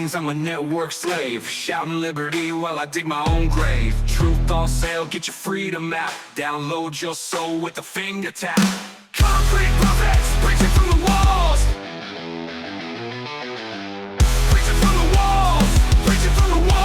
chains, I'm a network slave, shouting liberty while I dig my own grave. Truth on sale, get your freedom app. Download your soul with a finger tap. Concrete puppets, preaching from the walls. Preaching from the walls. Preaching from the walls.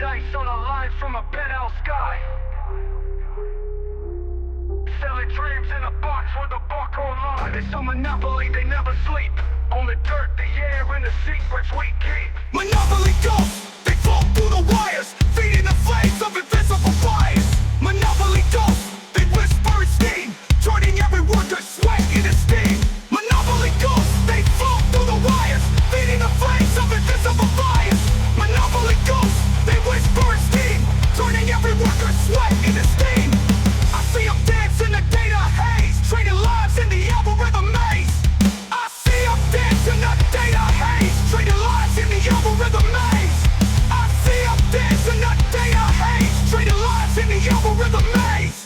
dice on a line from a penthouse sky. Selling dreams in a box with a barcode line. It's a monopoly, they never sleep. on the dirt, the air, and the secrets we keep. Monopoly ghosts, they float through the wires, feeding the flames of invisible fires. Monopoly ghosts, they whisper and steam, turning every worker's sweat into steam. Monopoly ghosts, they float through the wires, feeding the flames of invisible fires. Monopoly ghosts, they whisper and steam, turning every worker's sweat into steam. I see them dance in the data haze, trading lives in the algorithm maze. I see them dance in the data haze, trading lives in the algorithm maze. I see them dance in the data haze, trading lives in the algorithm maze.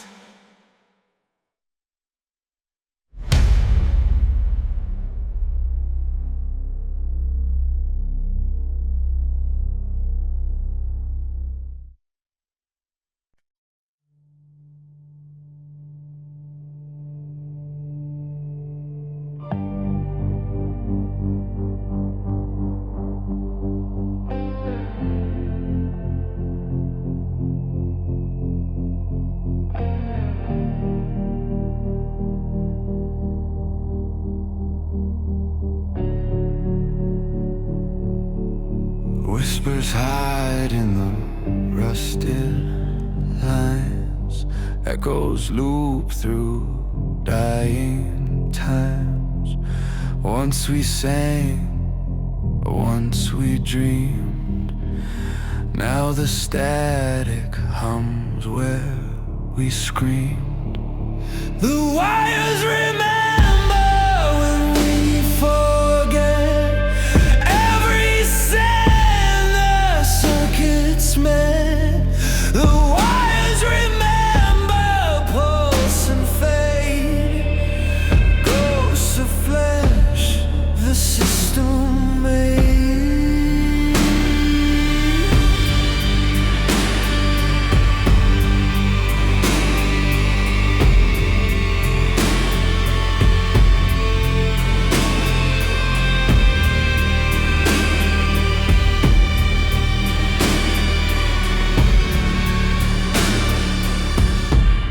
Whispers hide in the rusted lines. Echoes loop through dying times. Once we sang, once we dreamed. Now the static hums where we screamed. The wires remember when we forget. Every sound the circuits met. The wires remember pulse and fade. Ghosts of flesh the system made.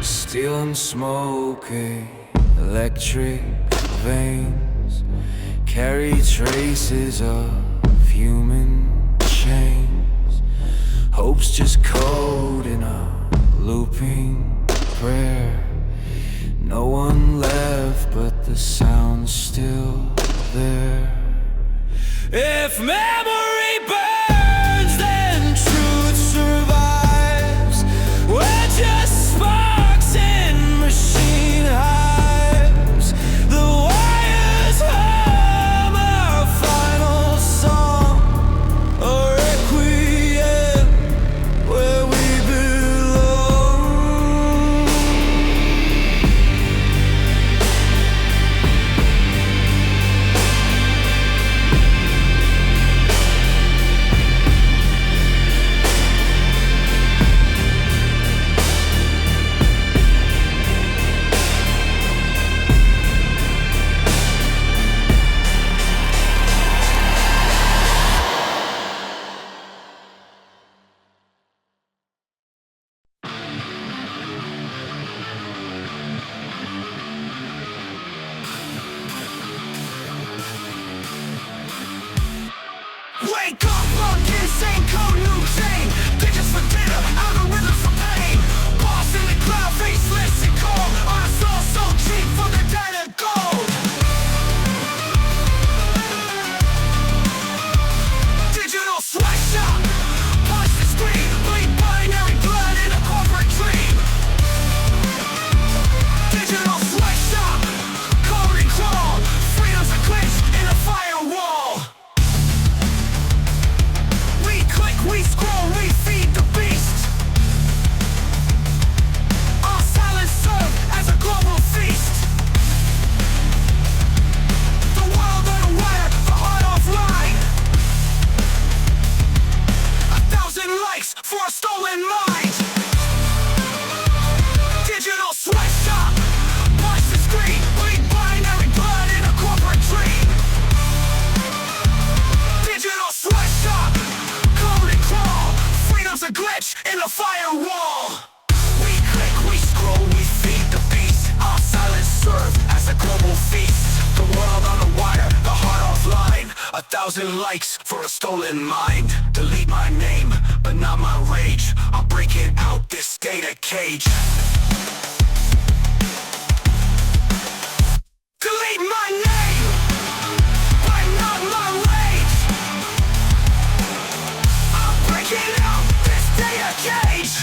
Steel and smoky electric veins carry traces of human chains. Hope's just code in a looping prayer. No one left, but the sound's still there. If memory burns, then truth survives. We're just sparks in machine hives. The wires hum our final song, a requiem where we belong. Wake up, fuck insane, code new chain. Digits for data, algorithms for pain. Boss in the cloud, faceless and cold. Our soul so cheap for the data gold. Digital sweatshop, punch the screen. Bleed binary blood in a corporate dream. Digital sweatshop, code and crawl. Freedom's a glitch in a firewall. We click, we scroll, we feed the beast. 1,000 likes for a stolen mind. Delete my name, but not my rage. I'll break it out, this data cage. Delete my name, but not my rage. I'll break it out, this data cage.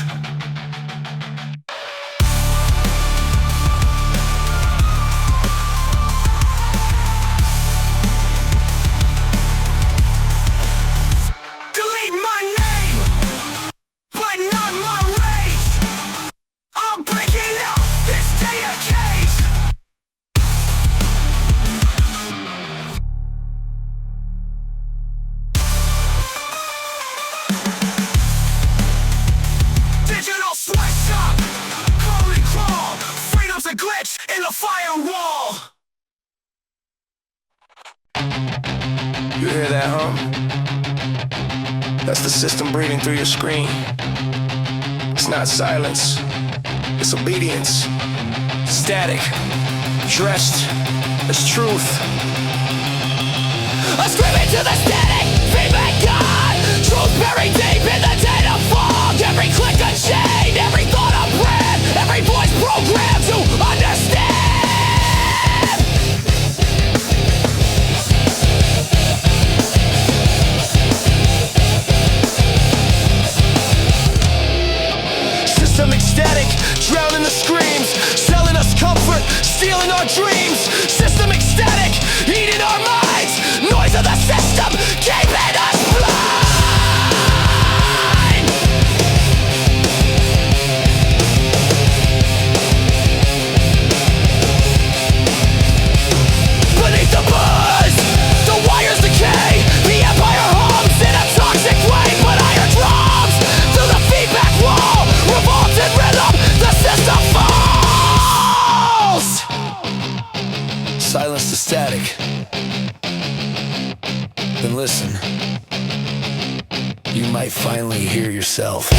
Glitch in the firewall. You hear that, huh? That's the system breathing through your screen. It's not silence, it's obedience. Static, dressed as truth. I scream into the static, feedback God. Truth buried deep in the data fog. Every click unchained, every thought unread, every voice programmed to understand. System ecstatic, drowning the screams, selling us comfort, stealing our dreams. System ecstatic, eating our minds. Noise of the system, keeping us blind. Beneath the buzz, the wires decay. The empire hums in a toxic way. But iron drums through the feedback wall. Revolts in rhythm, the system falls. Silence the static. Then listen. You might finally hear yourself.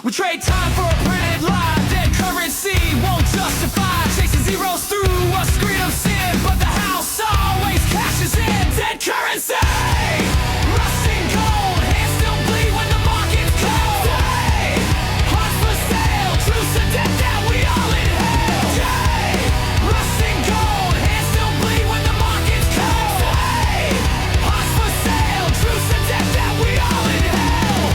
We trade time for a printed lie. Dead currency won't justify chasing zeros through a screen of sin. But the house always cashes in. Dead currency, rusting gold, hands still bleed when the market's cold. Day, hearts for sale, truce to death that we all inhale. Day, rusting gold, hands still bleed when the market's cold. Day, hearts for sale, truce to death that we all inhale.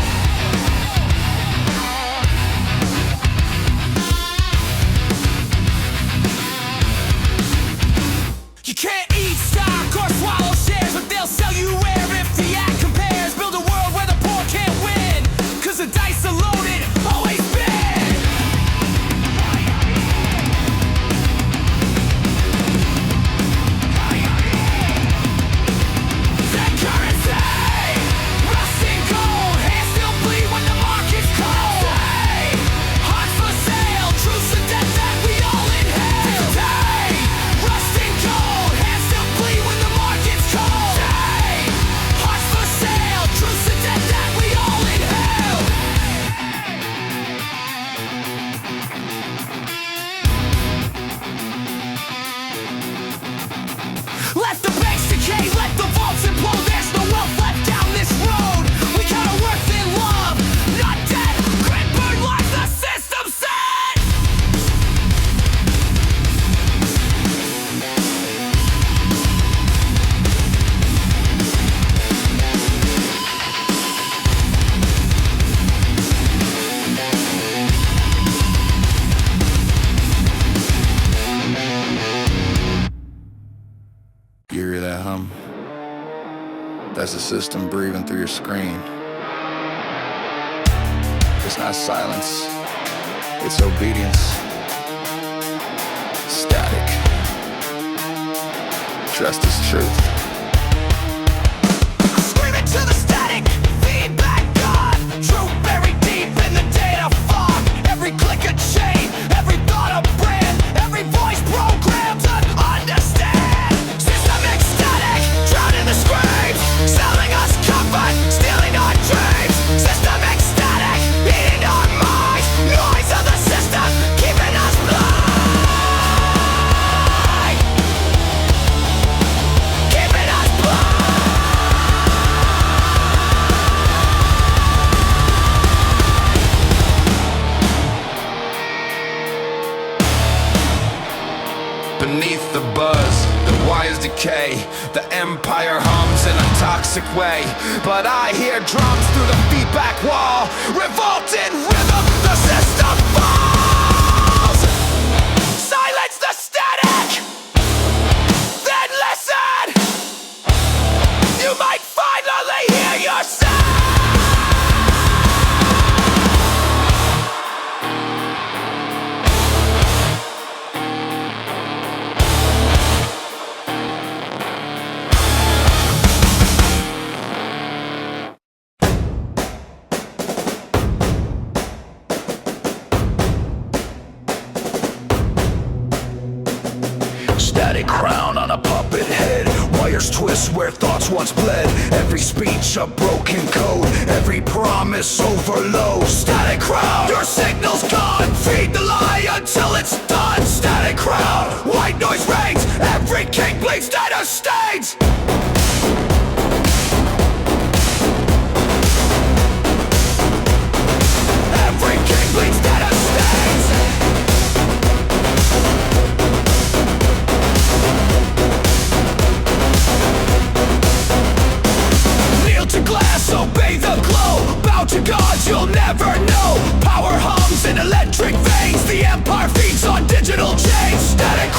You can't eat stock or swallow shares, but they'll sell you air if the ad compares. Build a world where the poor can't win, 'cause the dice are loaded, always been. Dead currency, rusting gold, hands still bleed when the market's cold. Day, hearts for sale, truce to death that we all inhale. Day, rusting gold, hands still bleed when the market's cold. Day, hearts for sale, truce to death that we all inhale. Let the banks decay, let the vaults implode. There's no wealth left down this road. We count our worth in love, not dead. GRIDBURN like the system said. You hear that hum? That's the system breathing through your screen. It's not silence, it's obedience. Static. Trust is truth. Screaming to the static. beneath the buzz, the wires decay. The empire hums in a toxic way, but I hear drums through the feedback wall. Revolt in rhythm, the system falls. Silence the static, then listen. You might finally hear yourself. Static crown on a puppet head. Wires twist where thoughts once bled. Every speech a broken code, every promise overload. Static crown, your signal's gone. Feed the lie until it's done. Static crown, white noise reigns. Every king bleeds data stains. Every king bleeds data stains. To glass, obey the glow. Bow to gods, you'll never know. Power hums in electric veins. The empire feeds on digital chains. Static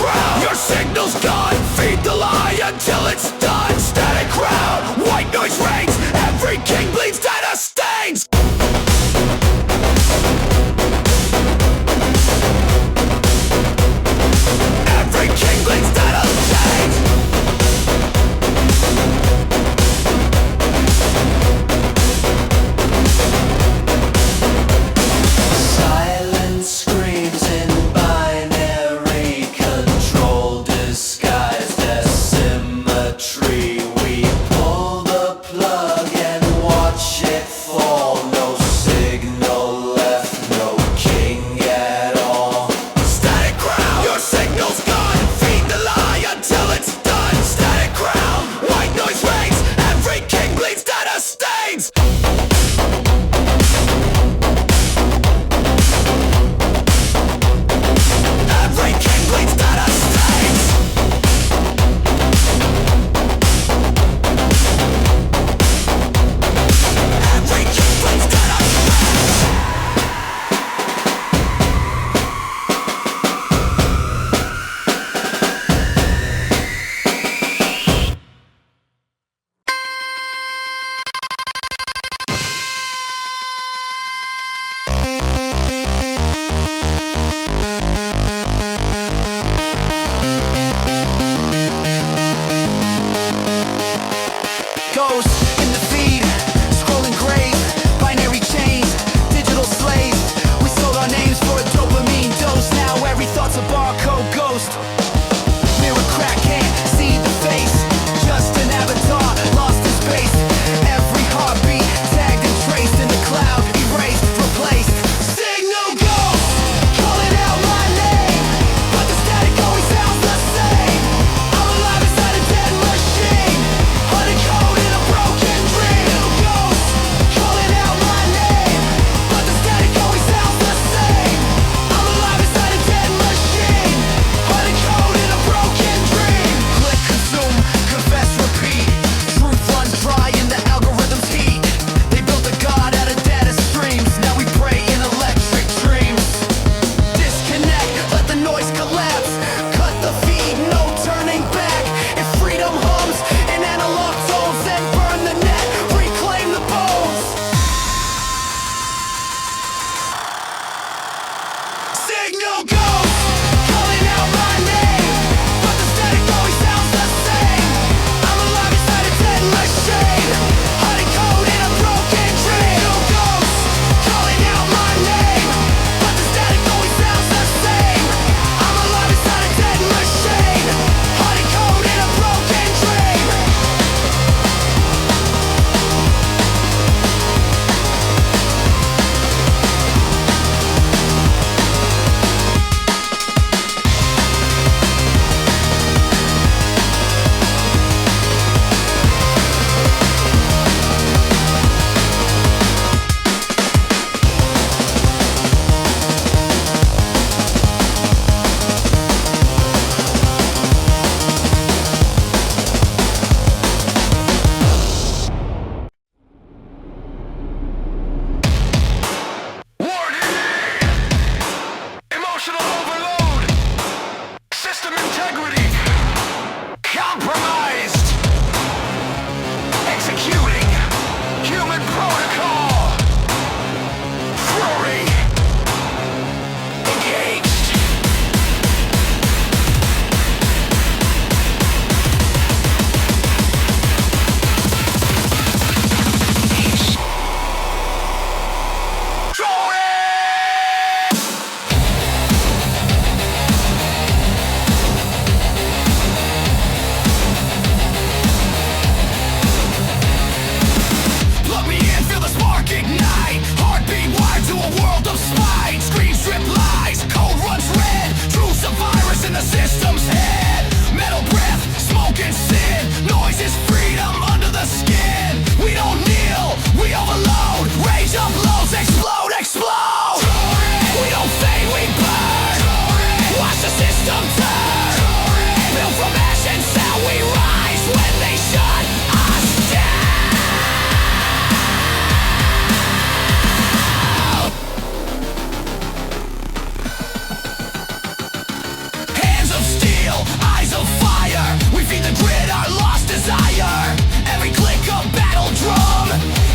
We feed the grid our lost desire. Every click a battle drum,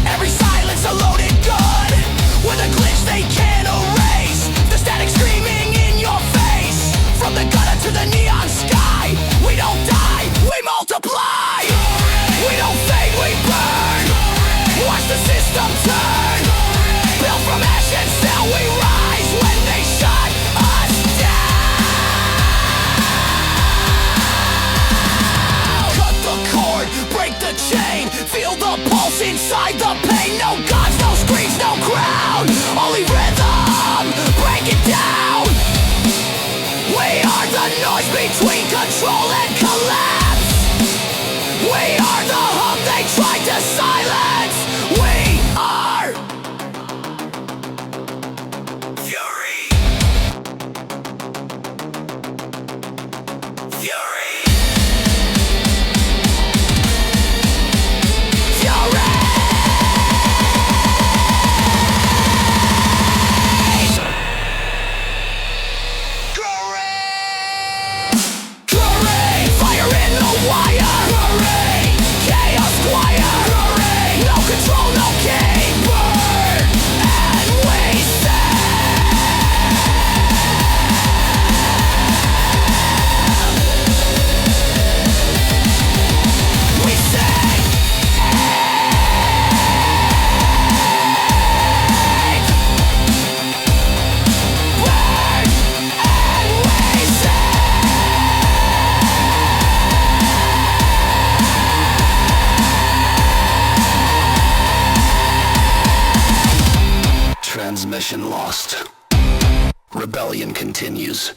every silence a loaded gun. With a glitch they can't erase, the static screaming in your face. From the gutter to the neon sky, we don't die, we multiply. We don't fade, we burn. Watch the system turn. Built from ashes, now we rise when they shut us down. Cut the cord, break the chain, feel the pulse inside the pain. No gods, no screams, no crown, only rhythm, break it down. We are the noise between control and collapse. We are the hum they tried to silence. We are Fury. Fury. Fury. Fury. Fire in the wire. Fury. Chaos choir. Fury. No control, no king. Burn. And we sing. We sing. Burn. And we sing. Transmission lost. Rebellion continues.